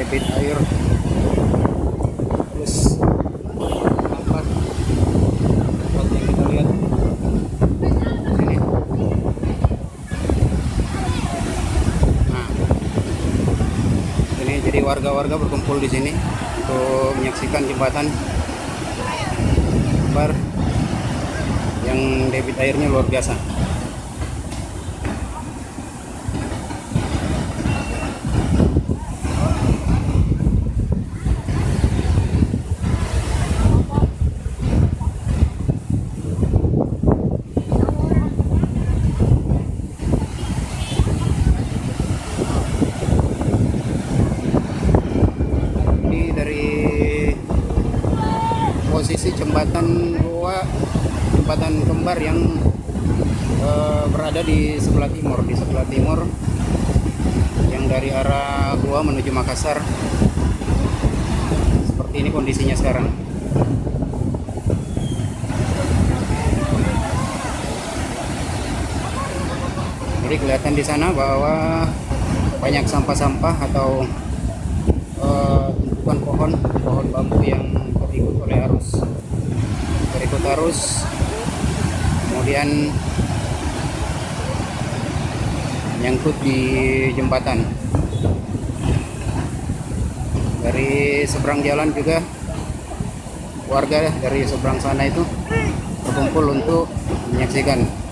debit air terus lambat tempat yang kita lihat sini. Nah, ini jadi warga-warga berkumpul di sini untuk menyaksikan jembatan Kembar yang debit airnya luar biasa. Posisi jembatan Kembar yang berada di sebelah timur yang dari arah Goa menuju Makassar. Seperti ini kondisinya sekarang. Jadi kelihatan di sana bahwa banyak sampah-sampah atau tumpukan pohon bambu yang terikut oleh arus, kemudian nyangkut di jembatan. Dari seberang jalan juga warga dari seberang sana itu berkumpul untuk menyaksikan.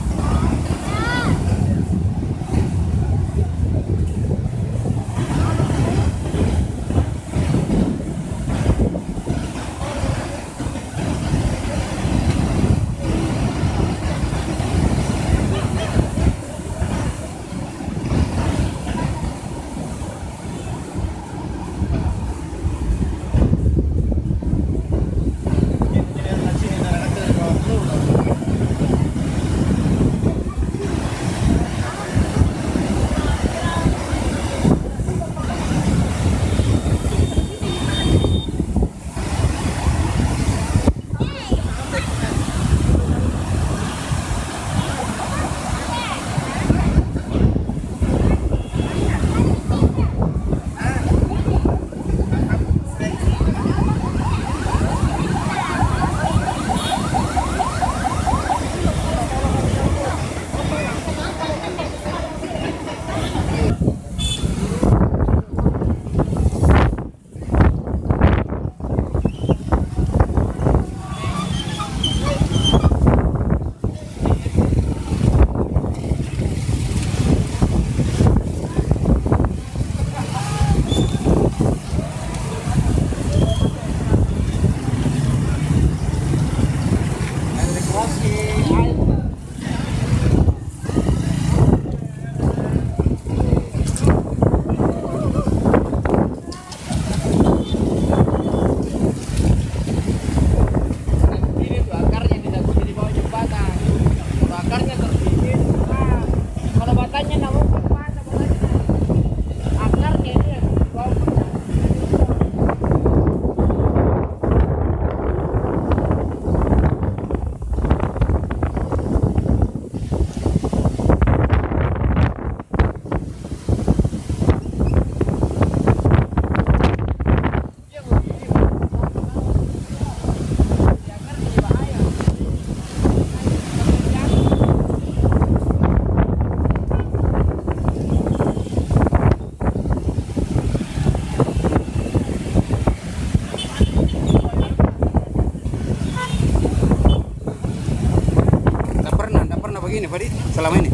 Begini Fadi selama ini.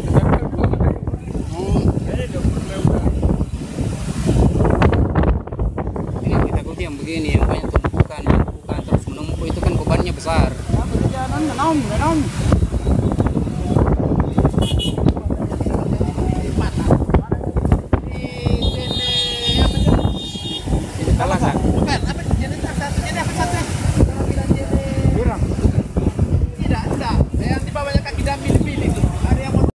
Ini kita ikuti yang begini yang banyak tumpukan terus menumpuk, itu kan bebannya besar. Ya,